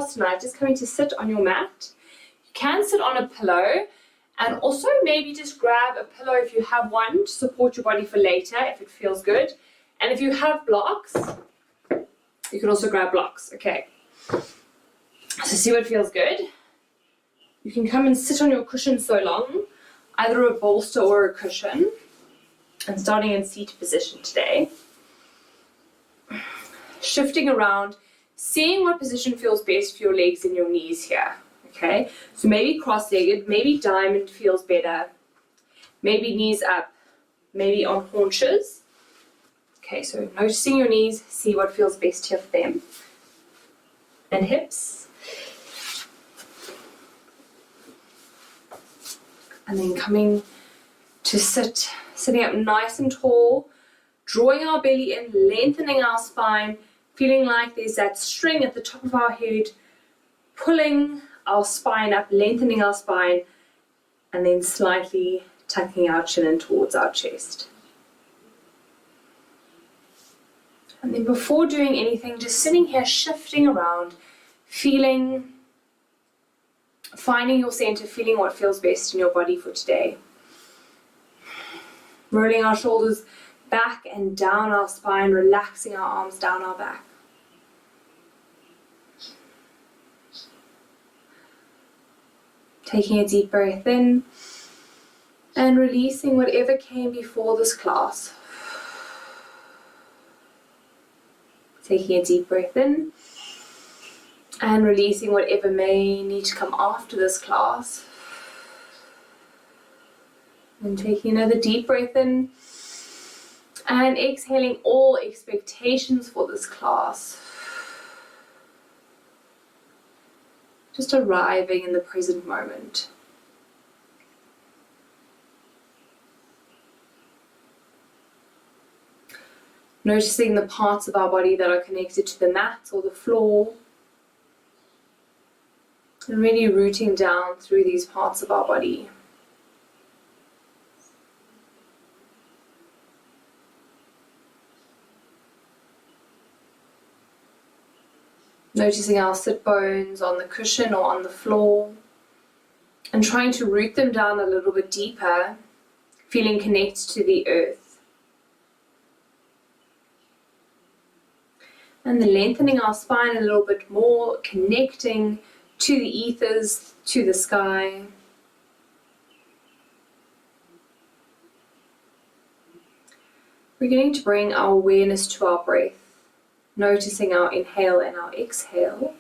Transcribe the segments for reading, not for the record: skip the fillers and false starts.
tonight, just coming to sit on your mat. You can sit on a pillow, and also maybe just grab a pillow if you have one to support your body for later if it feels good. And if you have blocks, you can also grab blocks. Okay, so see what feels good. You can come and sit on your cushion so long, either a bolster or a cushion, and starting in seated position today. Shifting around, seeing what position feels best for your legs and your knees here. Okay, so maybe cross-legged, maybe diamond feels better, maybe knees up, maybe on haunches. Okay, so noticing your knees, see what feels best here for them. And hips. And then coming to sitting up nice and tall, drawing our belly in, lengthening our spine, feeling like there's that string at the top of our head, pulling our spine up, lengthening our spine, and then slightly tucking our chin in towards our chest. And then before doing anything, just sitting here, shifting around, feeling, finding your center, feeling what feels best in your body for today. Rolling our shoulders back and down our spine, relaxing our arms down our back. Taking a deep breath in and releasing whatever came before this class. Taking a deep breath in and releasing whatever may need to come after this class. And taking another deep breath in and exhaling all expectations for this class. Just arriving in the present moment. Noticing the parts of our body that are connected to the mat or the floor. And really rooting down through these parts of our body. Noticing our sit bones on the cushion or on the floor, and trying to root them down a little bit deeper, feeling connected to the earth. And then lengthening our spine a little bit more, connecting to the ethers, to the sky. We're beginning to bring our awareness to our breath. Noticing our inhale and our exhale.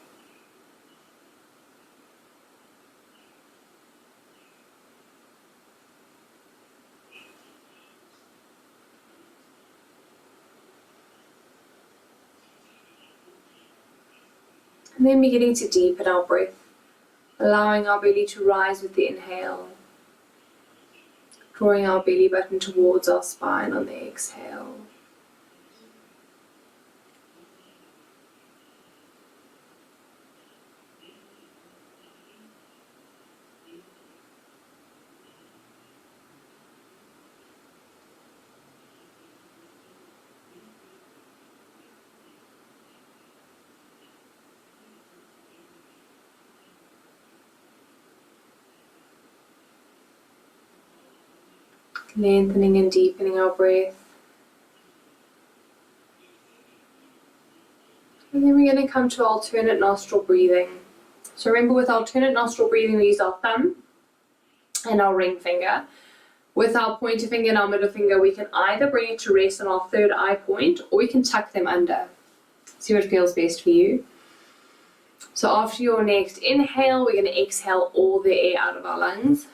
And then beginning to deepen our breath, allowing our belly to rise with the inhale, drawing our belly button towards our spine on the exhale. Lengthening and deepening our breath. And then we're going to come to alternate nostril breathing. So remember, with alternate nostril breathing, we use our thumb and our ring finger. With our pointer finger and our middle finger, we can either bring it to rest on our third eye point, or we can tuck them under. See what feels best for you. So after your next inhale, we're going to exhale all the air out of our lungs.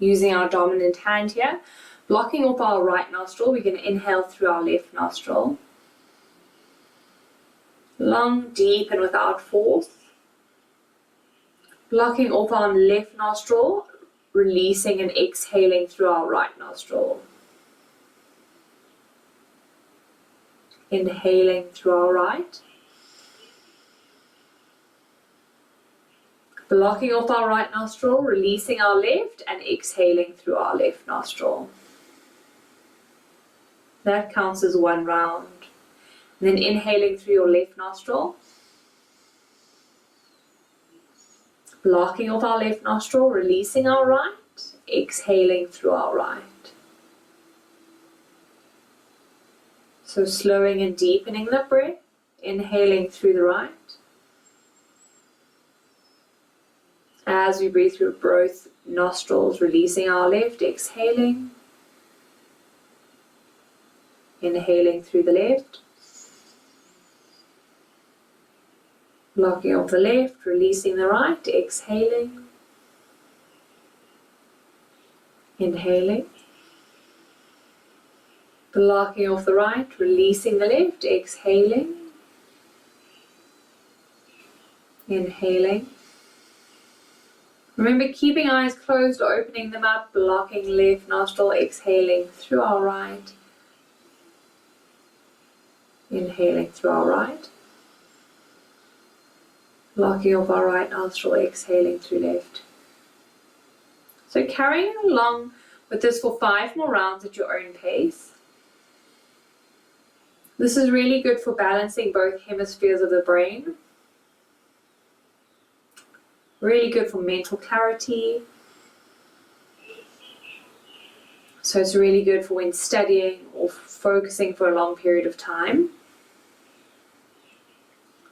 Using our dominant hand here, blocking off our right nostril, we're going to inhale through our left nostril. Long, deep, and without force. Blocking off our left nostril, releasing and exhaling through our right nostril. Inhaling through our right. Blocking off our right nostril, releasing our left, and exhaling through our left nostril. That counts as one round. And then inhaling through your left nostril, Blocking off our left nostril, releasing our right, exhaling through our right. So slowing and deepening the breath, inhaling through the right. As we breathe through both nostrils, releasing our left, exhaling. Inhaling through the left. Blocking off the left, releasing the right, exhaling. Inhaling. Blocking off the right, releasing the left, exhaling. Inhaling. Remember, keeping eyes closed or opening them up, blocking left nostril, exhaling through our right. Inhaling through our right. Blocking off our right nostril, exhaling through left. So carrying along with this for 5 more rounds at your own pace. This is really good for balancing both hemispheres of the brain. Really good for mental clarity. So it's really good for when studying or focusing for a long period of time.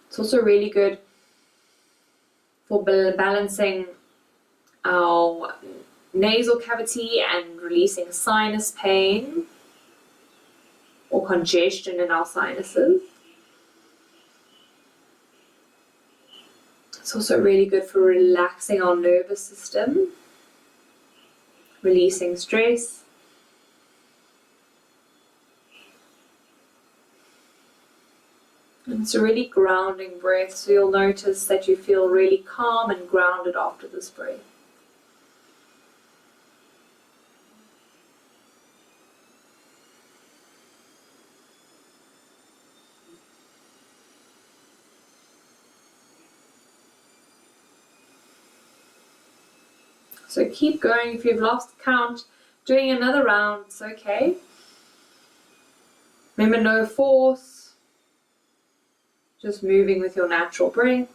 It's also really good for balancing our nasal cavity and releasing sinus pain or congestion in our sinuses. It's also really good for relaxing our nervous system, releasing stress. And it's a really grounding breath, so you'll notice that you feel really calm and grounded after this breath. So keep going. If you've lost count, doing another round, it's okay. Remember, no force, just moving with your natural breath.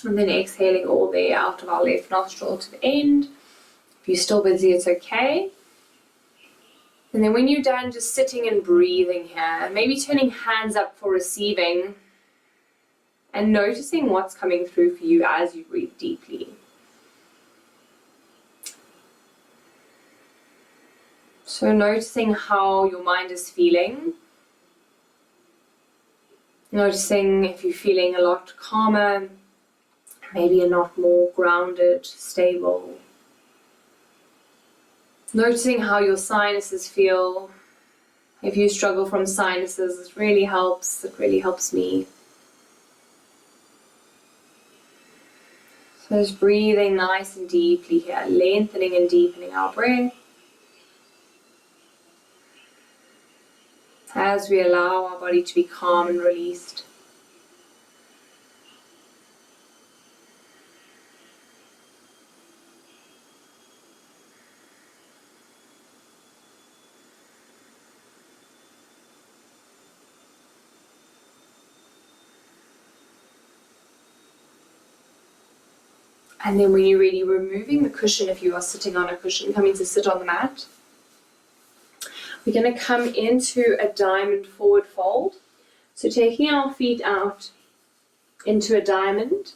And then exhaling all the air out of our left nostril to the end. If you're still busy, it's okay. And then when you're done, just sitting and breathing here, maybe turning hands up for receiving and noticing what's coming through for you as you breathe deeply. So noticing how your mind is feeling. Noticing if you're feeling a lot calmer, maybe you're not more grounded, stable. Noticing how your sinuses feel. If you struggle from sinuses, it really helps. It really helps me. So just breathing nice and deeply here, lengthening and deepening our breath. As we allow our body to be calm and released. And then when you're ready, removing the cushion, if you are sitting on a cushion, coming to sit on the mat. We're going to come into a diamond forward fold. So taking our feet out into a diamond.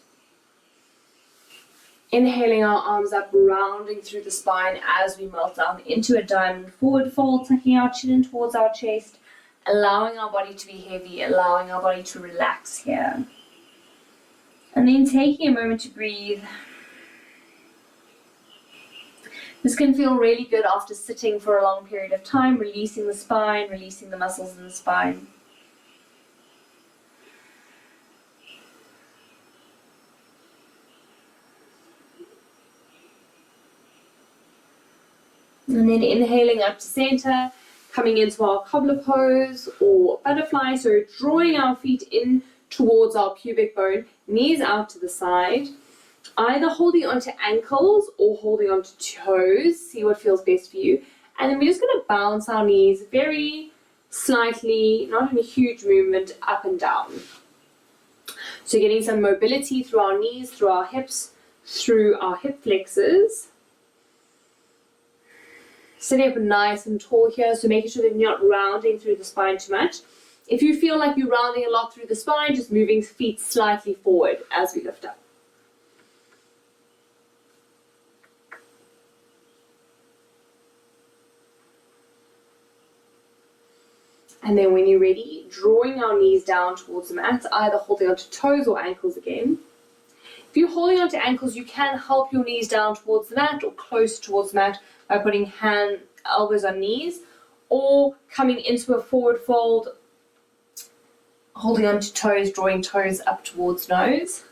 Inhaling our arms up, rounding through the spine as we melt down into a diamond forward fold, tucking our chin in towards our chest, allowing our body to be heavy, allowing our body to relax here. And then taking a moment to breathe. This can feel really good after sitting for a long period of time, releasing the spine, releasing the muscles in the spine. And then inhaling up to center, coming into our cobbler pose or butterfly. So drawing our feet in towards our pubic bone, knees out to the side, either holding onto ankles or holding onto toes. See what feels best for you. And then we're just going to bounce our knees very slightly, not in a huge movement, up and down. So getting some mobility through our knees, through our hips, through our hip flexors. Sitting up nice and tall here, so making sure that you're not rounding through the spine too much. If you feel like you're rounding a lot through the spine, just moving feet slightly forward as we lift up. And then when you're ready, drawing our knees down towards the mat, either holding onto toes or ankles again. If you're holding onto ankles, you can help your knees down towards the mat or close towards the mat by putting elbows on knees, or coming into a forward fold, holding onto toes, drawing toes up towards nose.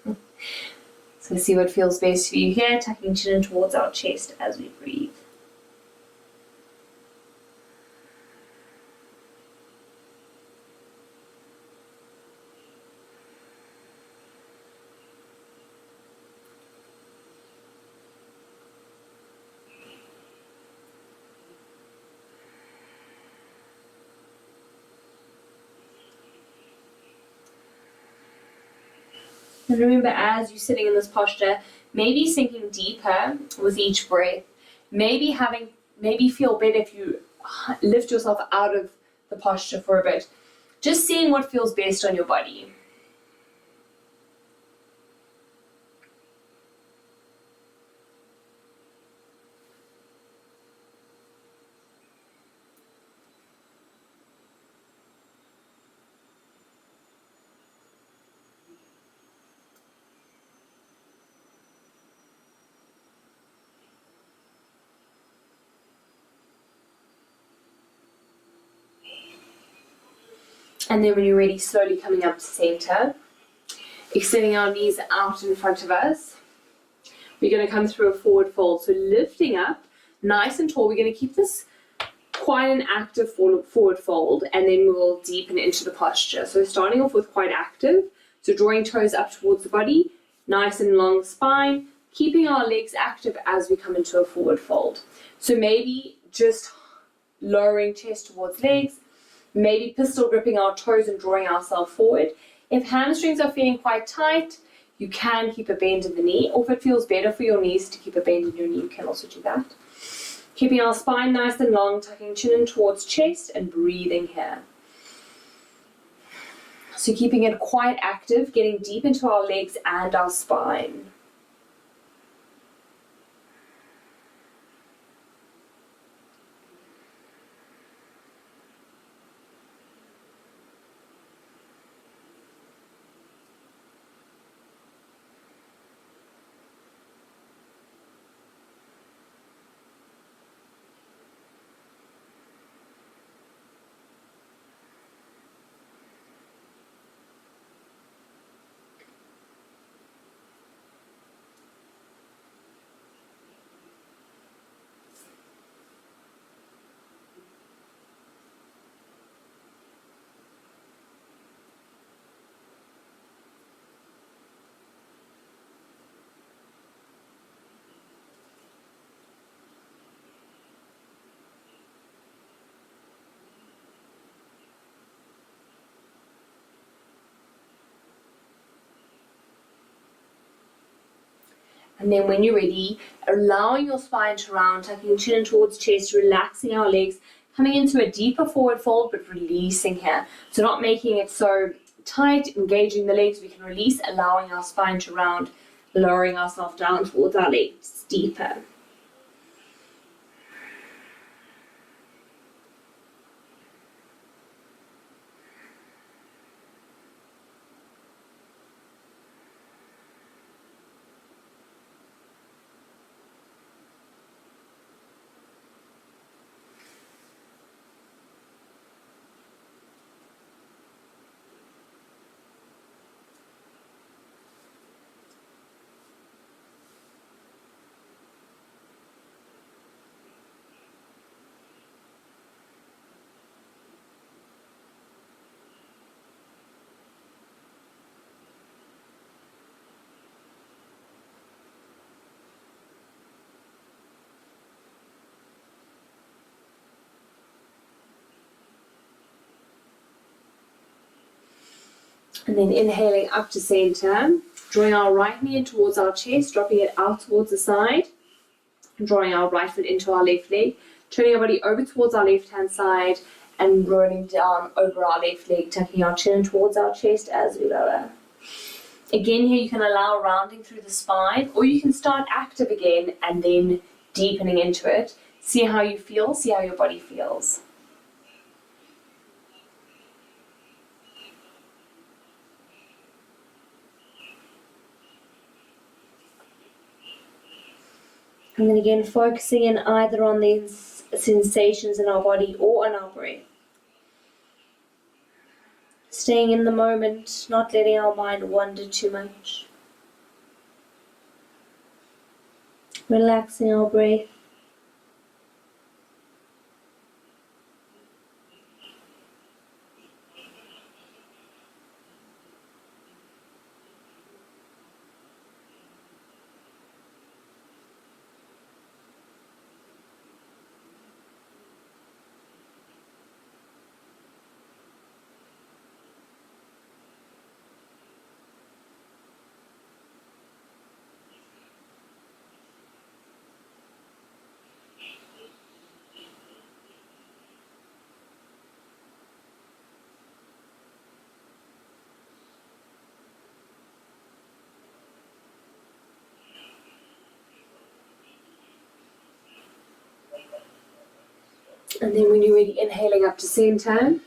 So see what feels best for you here, tucking chin in towards our chest as we breathe. And remember, as you're sitting in this posture, maybe sinking deeper with each breath. Maybe feel better if you lift yourself out of the posture for a bit. Just seeing what feels best on your body. And then when you're ready, slowly coming up to center, extending our knees out in front of us. We're going to come through a forward fold. So lifting up, nice and tall. We're going to keep this quite an active forward fold, and then we'll deepen into the posture. So starting off with quite active. So drawing toes up towards the body, nice and long spine, keeping our legs active as we come into a forward fold. So maybe just lowering chest towards legs, maybe pistol gripping our toes and drawing ourselves forward. If hamstrings are feeling quite tight, you can keep a bend in the knee, or if it feels better for your knees to keep a bend in your knee, you can also do that. Keeping our spine nice and long, tucking chin in towards chest and breathing here. So keeping it quite active, getting deep into our legs and our spine. And then when you're ready, allowing your spine to round, tucking chin in towards chest, relaxing our legs, coming into a deeper forward fold, but releasing here. So not making it so tight, engaging the legs, we can release, allowing our spine to round, lowering ourselves down towards our legs deeper. And then inhaling up to center, drawing our right knee in towards our chest, dropping it out towards the side, and drawing our right foot into our left leg, turning our body over towards our left hand side, and rolling down over our left leg, tucking our chin towards our chest as we lower. Again, here you can allow rounding through the spine, or you can start active again and then deepening into it. See how you feel, see how your body feels. And then again, focusing in either on these sensations in our body or on our breath. Staying in the moment, not letting our mind wander too much. Relaxing our breath. And then when you're ready, inhaling up to center,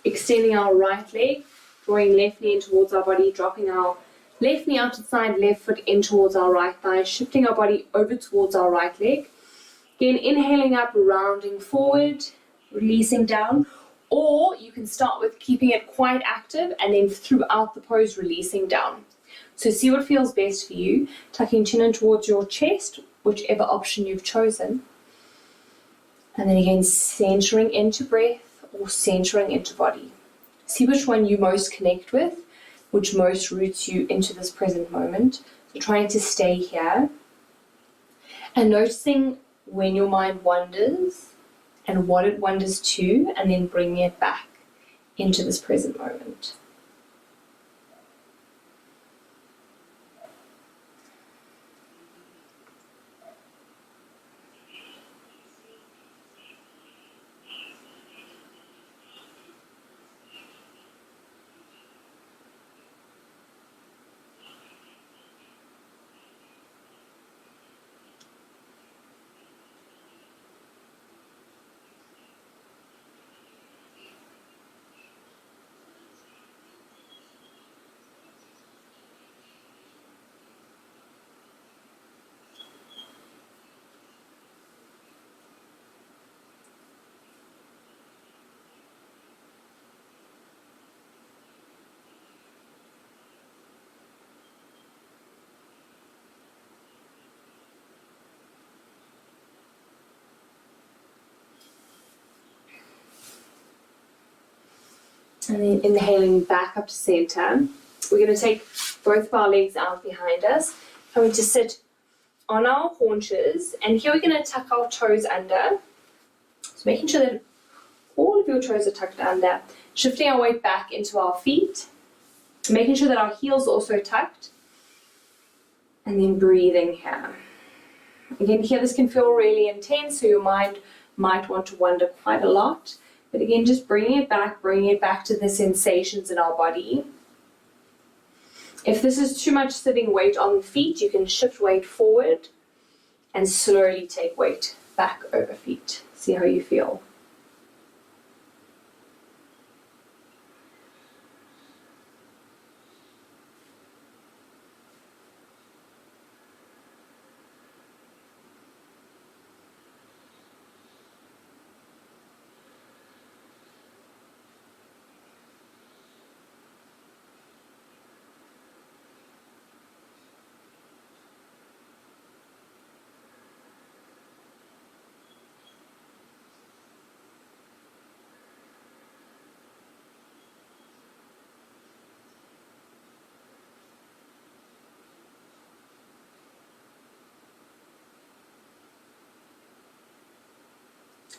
extending our right leg, drawing left knee in towards our body, dropping our left knee out to the side, left foot in towards our right thigh, shifting our body over towards our right leg. Again, inhaling up, rounding forward, releasing down, or you can start with keeping it quite active and then throughout the pose, releasing down. So see what feels best for you, tucking chin in towards your chest, whichever option you've chosen. And then again, centering into breath or centering into body. See which one you most connect with, which most roots you into this present moment. So trying to stay here and noticing when your mind wanders and what it wanders to, and then bringing it back into this present moment. And then inhaling back up to center. We're going to take both of our legs out behind us. Going to sit on our haunches, and here we're going to tuck our toes under. So making sure that all of your toes are tucked under. Shifting our weight back into our feet. Making sure that our heels are also tucked. And then breathing here. Again, here this can feel really intense, so your mind might want to wander quite a lot. But again, just bringing it back to the sensations in our body. If this is too much sitting weight on the feet, you can shift weight forward and slowly take weight back over feet. See how you feel.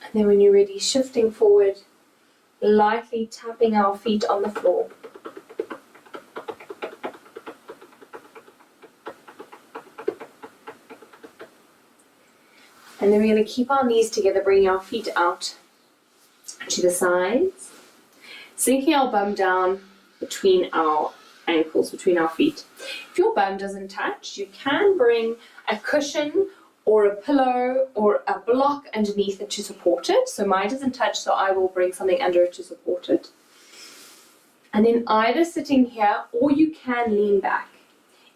And then when you're ready, shifting forward, lightly tapping our feet on the floor. And then we're going to keep our knees together, bringing our feet out to the sides, sinking our bum down between our ankles, between our feet. If your bum doesn't touch, you can bring a cushion or a pillow or a block underneath it to support it. So mine doesn't touch, so I will bring something under it to support it. And then either sitting here or you can lean back.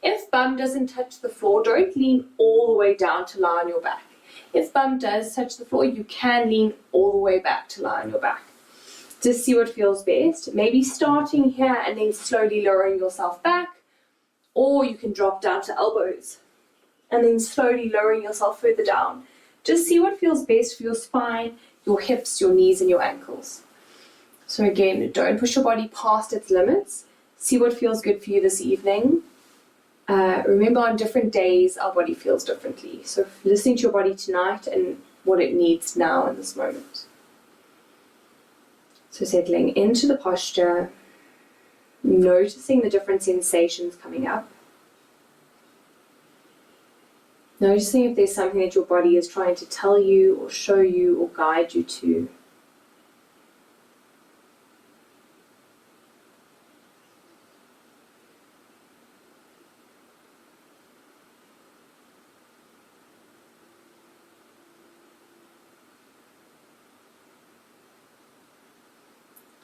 If bum doesn't touch the floor, don't lean all the way down to lie on your back. If bum does touch the floor, you can lean all the way back to lie on your back. Just see what feels best. Maybe starting here and then slowly lowering yourself back, or you can drop down to elbows and then slowly lowering yourself further down. Just see what feels best for your spine, your hips, your knees, and your ankles. So again, don't push your body past its limits. See what feels good for you this evening. Remember, on different days, our body feels differently. So listening to your body tonight and what it needs now in this moment. So settling into the posture, noticing the different sensations coming up. Noticing if there's something that your body is trying to tell you or show you or guide you to.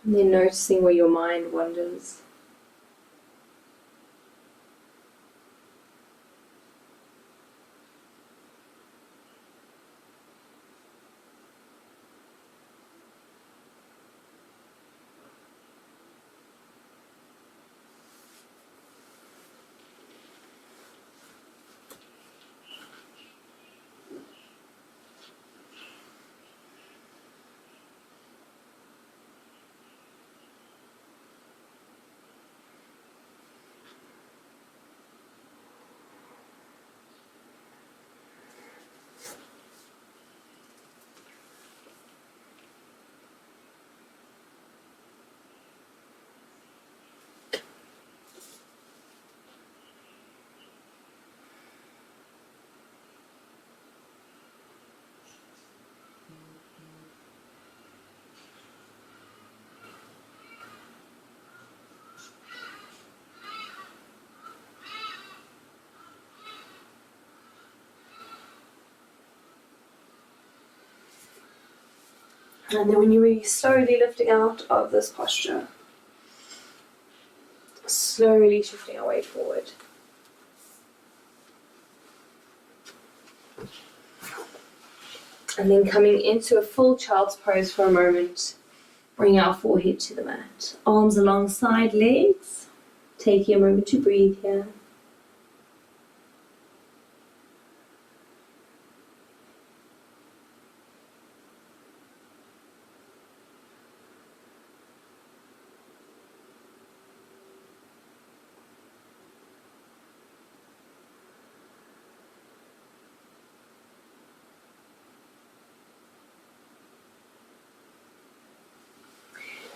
And then noticing where your mind wanders. And then when you're really slowly lifting out of this posture, slowly shifting our weight forward. And then coming into a full child's pose for a moment, bring our forehead to the mat. Arms alongside legs. Taking a moment to breathe here.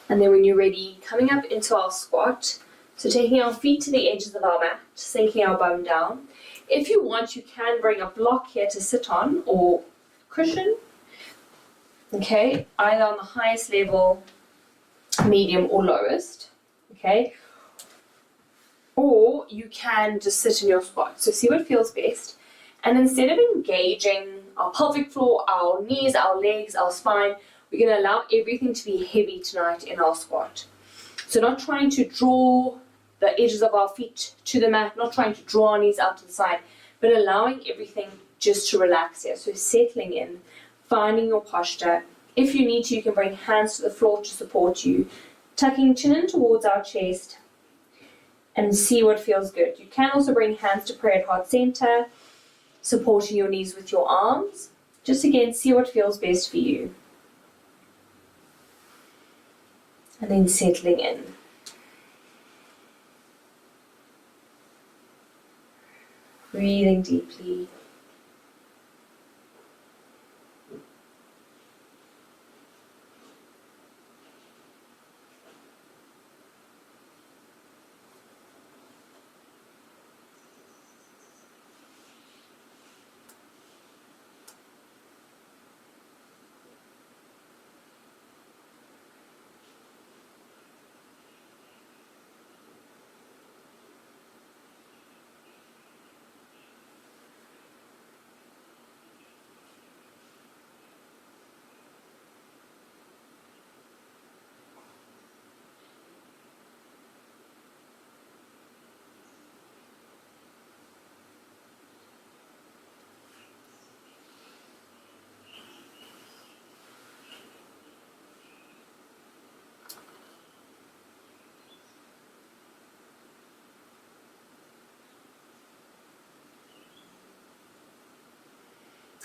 And then when you're ready, coming up into our squat. So taking our feet to the edges of our mat, sinking our bum down. If you want, you can bring a block here to sit on or cushion. Okay, either on the highest level, medium or lowest. Okay, or you can just sit in your squat. So see what feels best. And instead of engaging our pelvic floor, our knees, our legs, our spine, we're going to allow everything to be heavy tonight in our squat. So not trying to draw the edges of our feet to the mat, not trying to draw our knees out to the side, but allowing everything just to relax here. So settling in, finding your posture. If you need to, you can bring hands to the floor to support you, tucking chin in towards our chest and see what feels good. You can also bring hands to prayer at heart center, supporting your knees with your arms. Just again, see what feels best for you. And then settling in. Breathing deeply.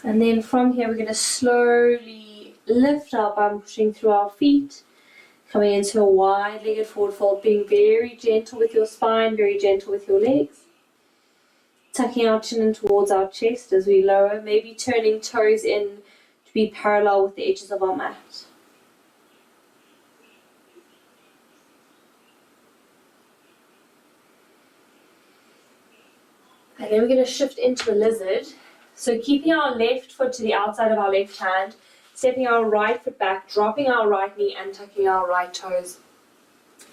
And then from here, we're going to slowly lift up by pushing through our feet, coming into a wide-legged forward fold, being very gentle with your spine, very gentle with your legs. Tucking our chin in towards our chest as we lower, maybe turning toes in to be parallel with the edges of our mat. And then we're going to shift into a lizard. So keeping our left foot to the outside of our left hand, stepping our right foot back, dropping our right knee and tucking our right toes,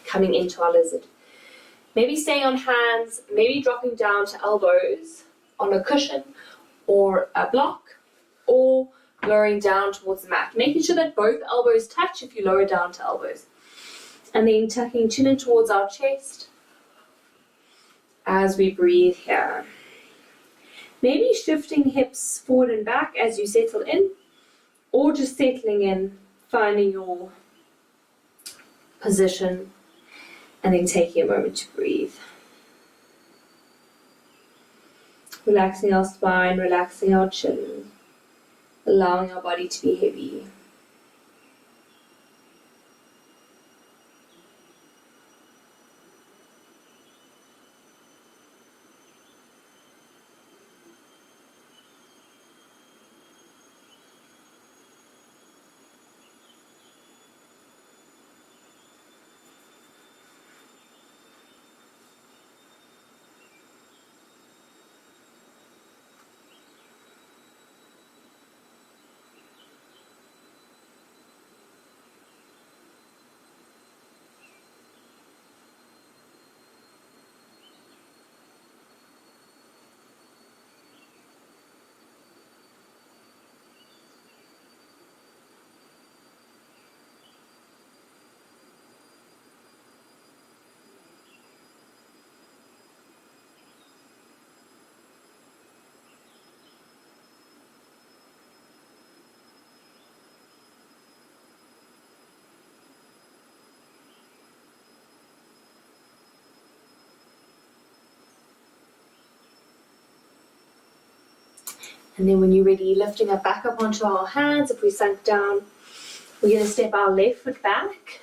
coming into our lizard. Maybe staying on hands, maybe dropping down to elbows on a cushion or a block, or lowering down towards the mat. Making sure that both elbows touch if you lower down to elbows. And then tucking chin in towards our chest as we breathe here. Maybe shifting hips forward and back as you settle in, or just settling in, finding your position, and then taking a moment to breathe. Relaxing our spine, relaxing our chin, allowing our body to be heavy. And then when you're ready, lifting up back up onto our hands. If we sunk down, we're going to step our left foot back,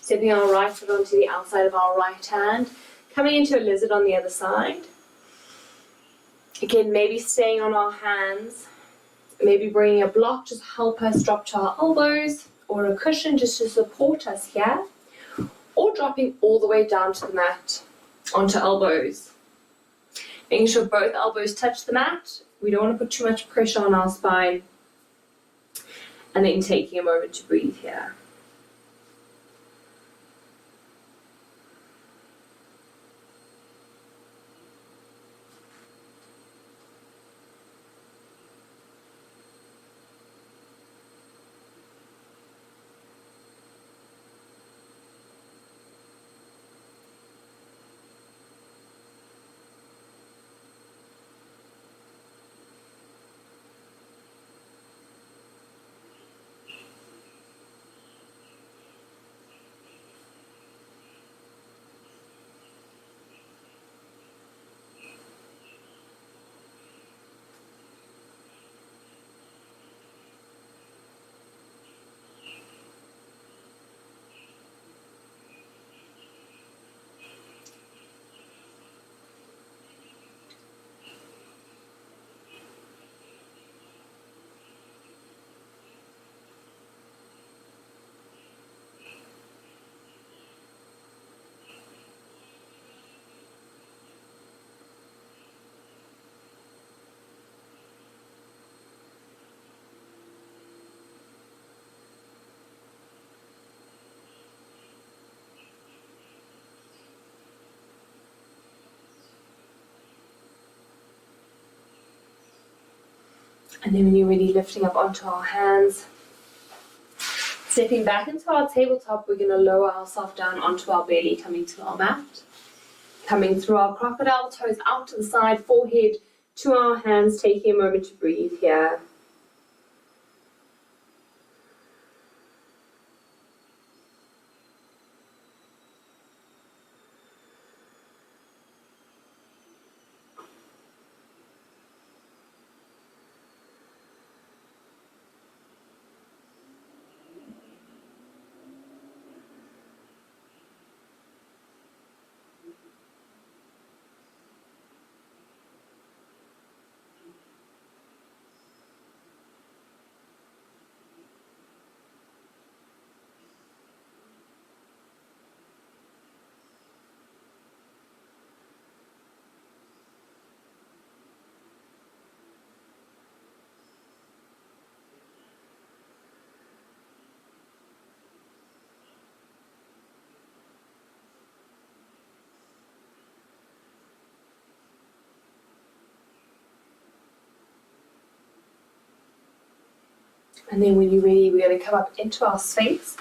stepping our right foot onto the outside of our right hand, coming into a lizard on the other side. Again, maybe staying on our hands, maybe bringing a block just to help us drop to our elbows, or a cushion just to support us here, or dropping all the way down to the mat onto elbows. Making sure both elbows touch the mat. We don't want to put too much pressure on our spine. And then taking a moment to breathe here. And then when you're ready, lifting up onto our hands, stepping back into our tabletop, we're going to lower ourselves down onto our belly, coming to our mat. Coming through our crocodile, toes out to the side, forehead to our hands, taking a moment to breathe here. And then when you're ready, we're going to come up into our Sphinx.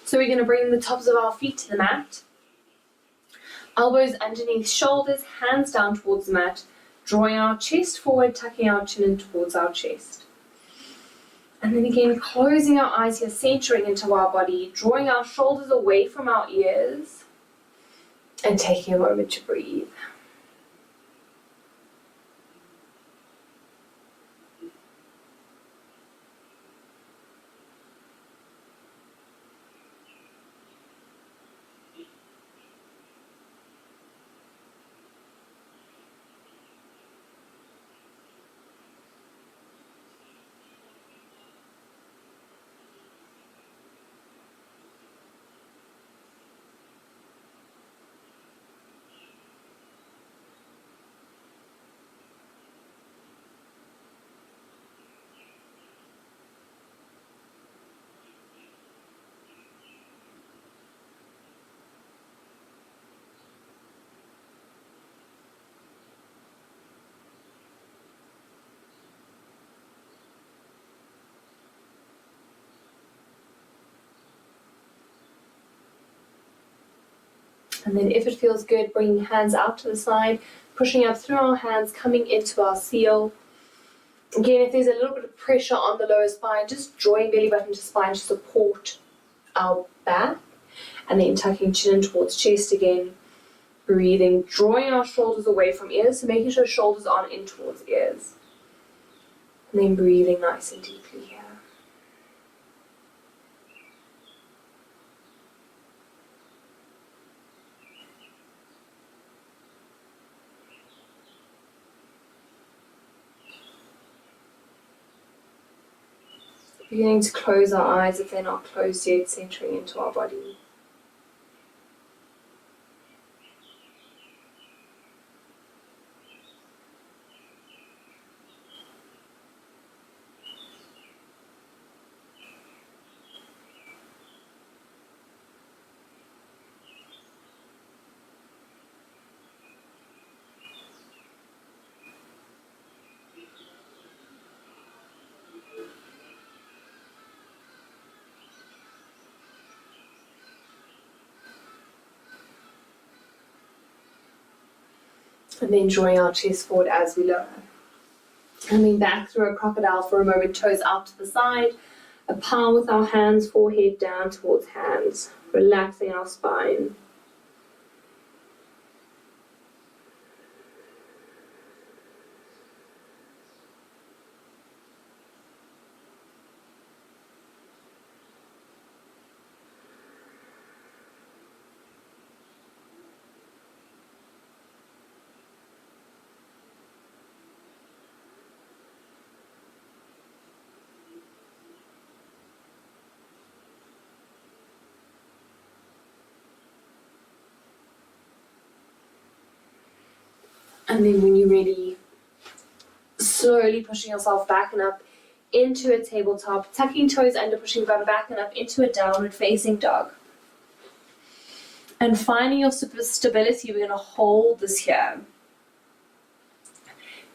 So we're going to bring the tops of our feet to the mat. Elbows underneath shoulders, hands down towards the mat, drawing our chest forward, tucking our chin in towards our chest. And then again, closing our eyes here, centering into our body, drawing our shoulders away from our ears, and taking a moment to breathe. And then if it feels good, bringing hands out to the side, pushing up through our hands, coming into our seal. Again, if there's a little bit of pressure on the lower spine, just drawing belly button to spine to support our back. And then tucking chin in towards chest again. Breathing, drawing our shoulders away from ears, so making sure shoulders aren't in towards ears. And then breathing nice and deeply here. Beginning to close our eyes if they're not closed yet, centering into our body. And then drawing our chest forward as we lower. Coming back through a crocodile for a moment, toes out to the side. A palm with our hands, forehead down towards hands. Relaxing our spine. And then when you're ready, slowly pushing yourself back and up into a tabletop, tucking toes under, pushing the bum back and up into a downward facing dog. And finding your stability, we're going to hold this here.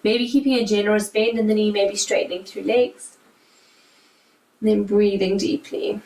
Maybe keeping a generous bend in the knee, maybe straightening through legs. And then breathing deeply.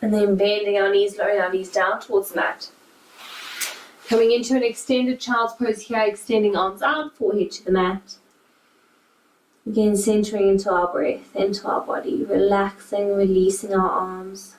And then bending our knees, lowering our knees down towards the mat. Coming into an extended child's pose here, extending arms out, forehead to the mat. Again, centering into our breath, into our body, relaxing, releasing our arms.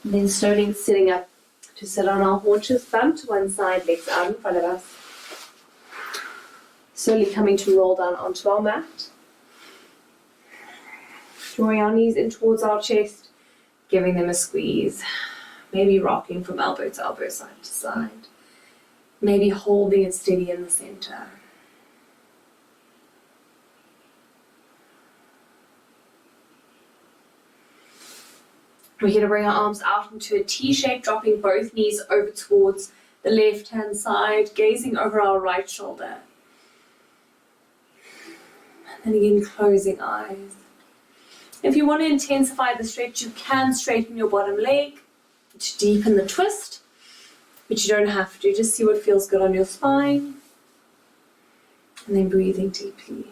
And then slowly sitting up to sit on our haunches, thumb to one side, legs out in front of us. Slowly coming to roll down onto our mat. Drawing our knees in towards our chest, giving them a squeeze. Maybe rocking from elbow to elbow, side to side. Maybe holding it steady in the center. We're going to bring our arms out into a T shape, dropping both knees over towards the left-hand side, gazing over our right shoulder. And then again, closing eyes. If you want to intensify the stretch, you can straighten your bottom leg to deepen the twist, but you don't have to. Just see what feels good on your spine. And then breathing deeply.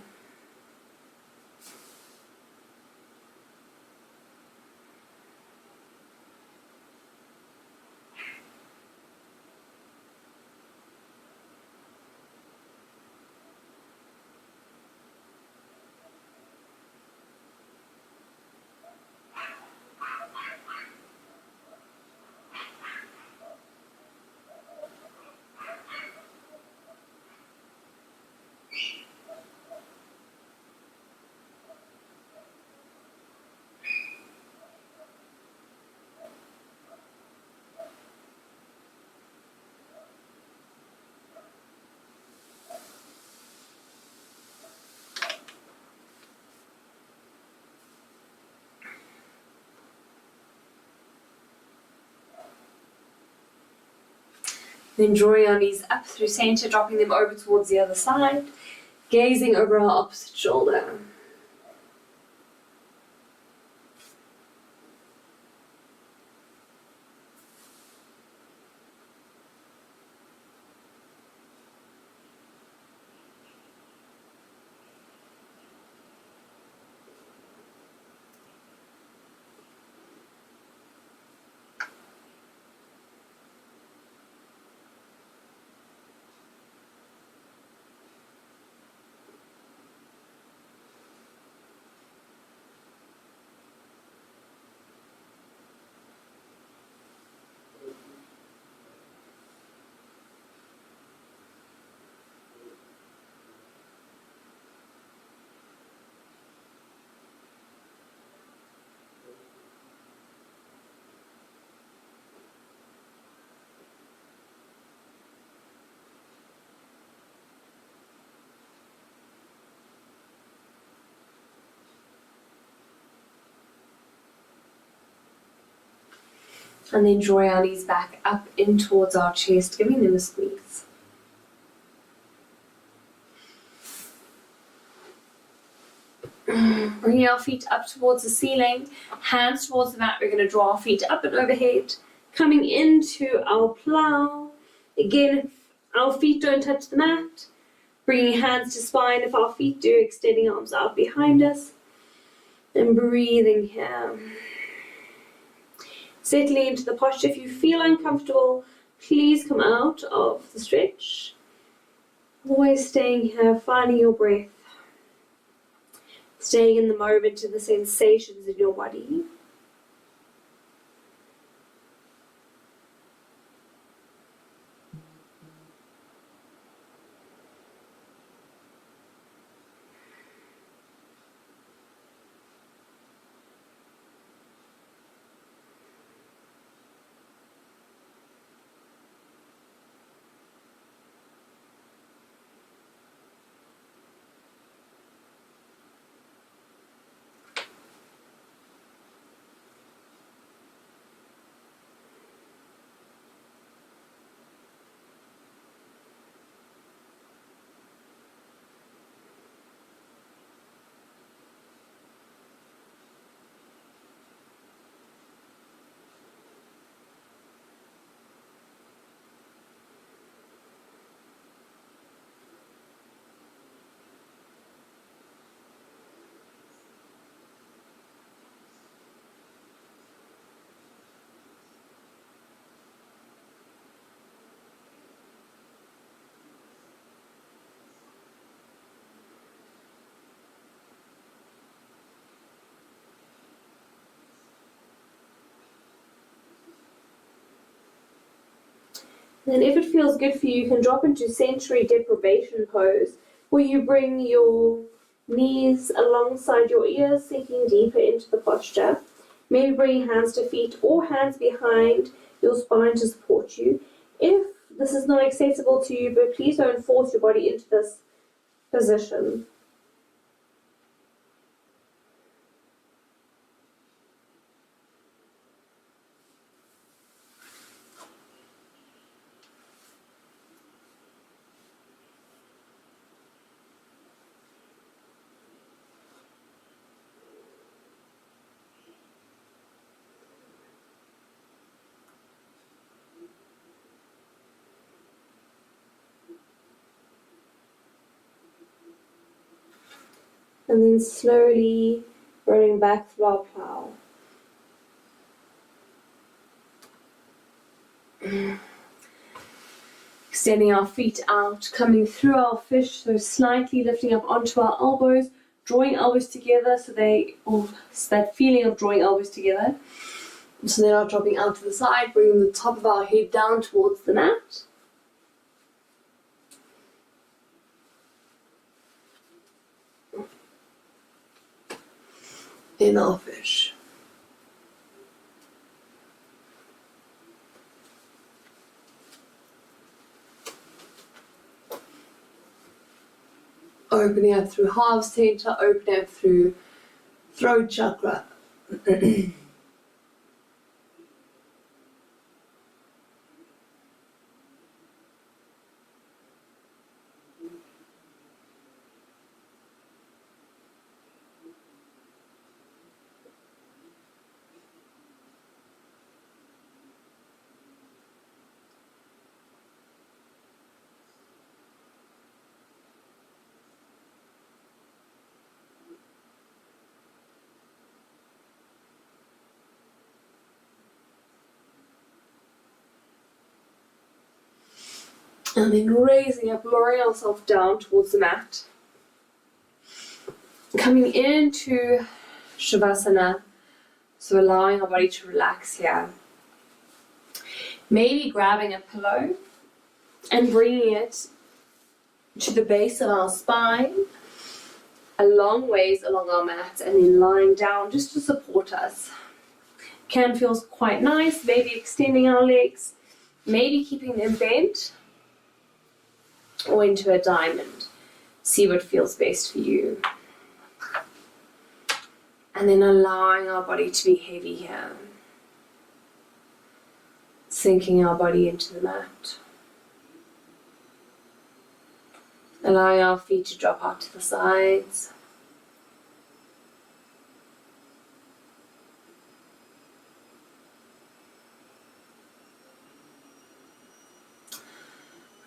Then drawing our knees up through center, dropping them over towards the other side, gazing over our opposite shoulder. And then drawing our knees back up in towards our chest, giving them a squeeze. Bringing our feet up towards the ceiling, hands towards the mat. We're going to draw our feet up and overhead, coming into our plow. Again, if our feet don't touch the mat, bringing hands to spine. If our feet do, extending arms out behind us. And breathing here. Settling into the posture. If you feel uncomfortable, please come out of the stretch. Always staying here, finding your breath. Staying in the moment and the sensations in your body. Then if it feels good for you, you can drop into sensory deprivation pose, where you bring your knees alongside your ears, sinking deeper into the posture. Maybe bringing hands to feet or hands behind your spine to support you. If this is not accessible to you, but please don't force your body into this position. And then slowly rolling back through our plow. Extending our feet out, coming through our fish, so slightly lifting up onto our elbows, drawing elbows together, so that feeling of drawing elbows together. So they're not dropping out to the side, bringing the top of our head down towards the mat. In our fish. Opening up through half center, opening up through throat chakra. And then raising up, lowering ourselves down towards the mat. Coming into Shavasana, so allowing our body to relax here. Maybe grabbing a pillow and bringing it to the base of our spine, a long ways along our mat, and then lying down just to support us. Can feel quite nice, maybe extending our legs, maybe keeping them bent, or into a diamond. See what feels best for you. And then allowing our body to be heavy here. Sinking our body into the mat. Allowing our feet to drop out to the sides.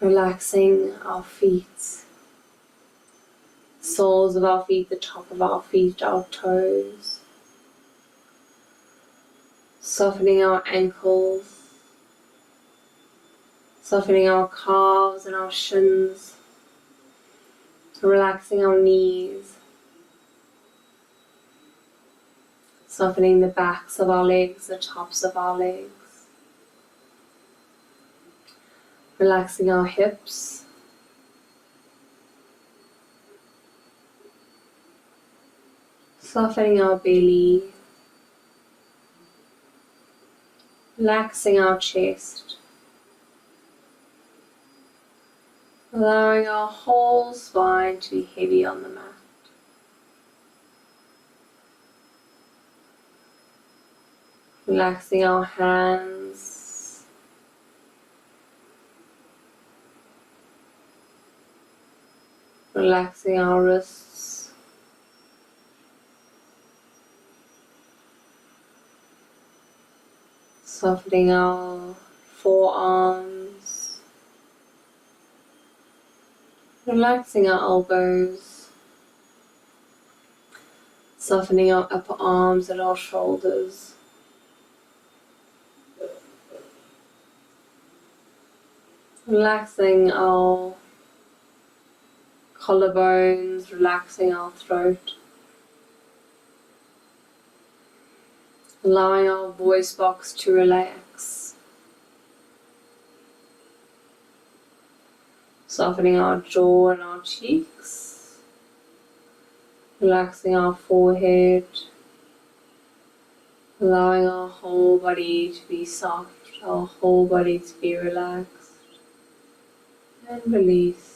Relaxing our feet, soles of our feet, the top of our feet, our toes. Softening our ankles, softening our calves and our shins. Relaxing our knees, softening the backs of our legs, the tops of our legs. Relaxing our hips, softening our belly, relaxing our chest, allowing our whole spine to be heavy on the mat. Relaxing our hands, relaxing our wrists, softening our forearms, relaxing our elbows, softening our upper arms and our shoulders. Relaxing our collarbones, relaxing our throat. Allowing our voice box to relax. Softening our jaw and our cheeks. Relaxing our forehead. Allowing our whole body to be soft, our whole body to be relaxed and released.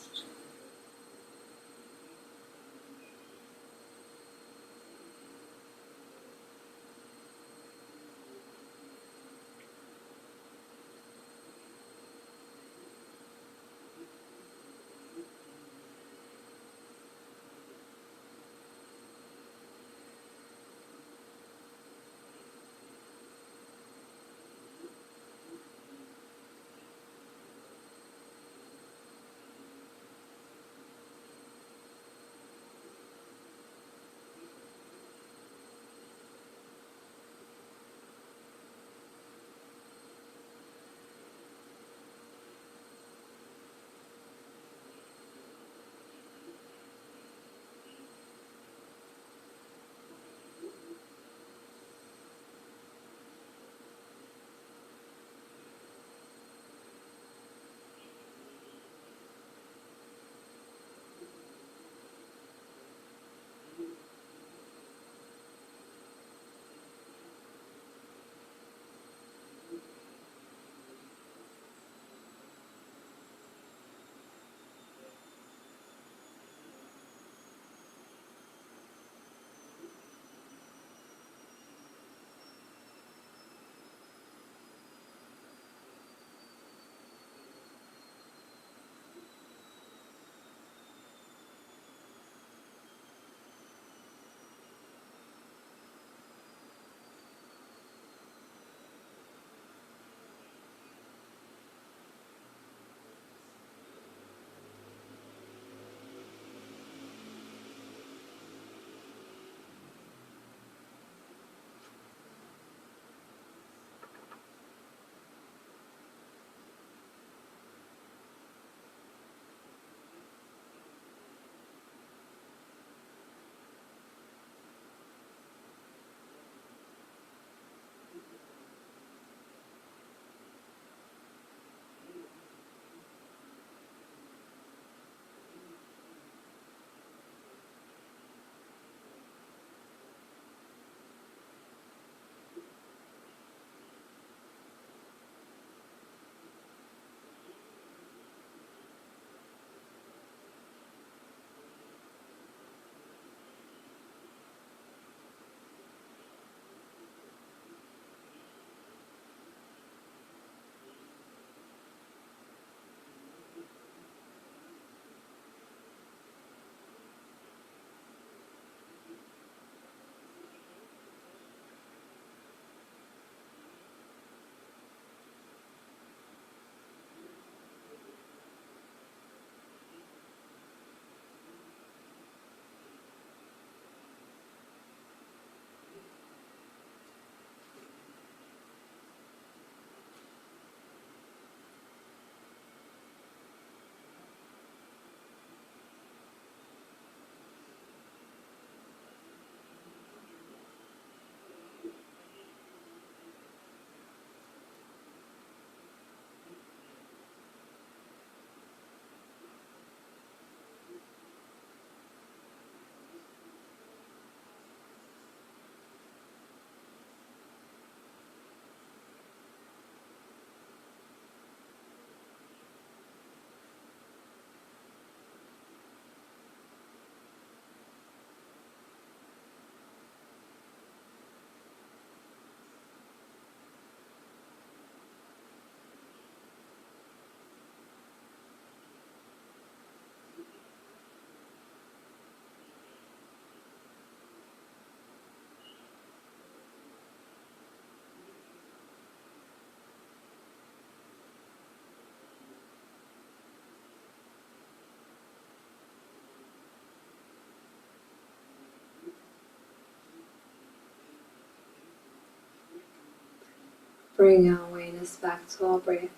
Bring our awareness back to our breath,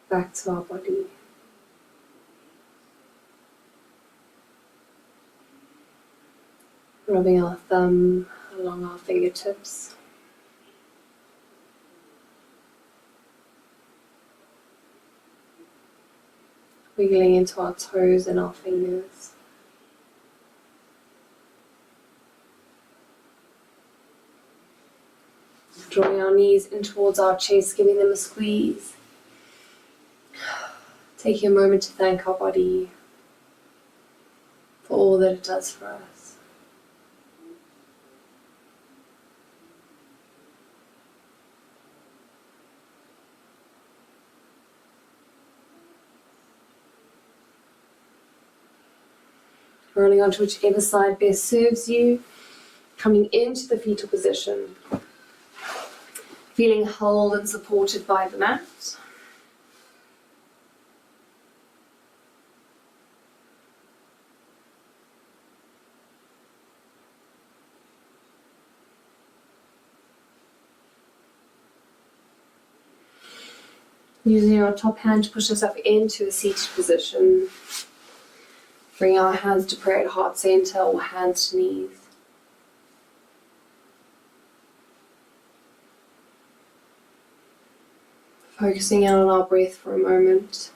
back to our body. Rubbing our thumb along our fingertips. wiggling into our toes and our fingers. Drawing our knees in towards our chest, giving them a squeeze. Taking a moment to thank our body for all that it does for us. Rolling onto whichever side best serves you, coming into the fetal position, feeling held and supported by the mat. Using our top hand to push ourselves into a seated position. Bring our hands to prayer at heart center or hands to knees. Focusing out on our breath for a moment.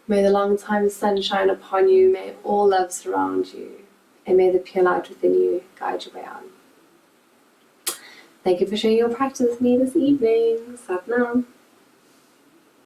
May the long time sun shine upon you, may all love surround you, and may the pure light within you guide your way on. Thank you for sharing your practice with me this evening. Sat Nam.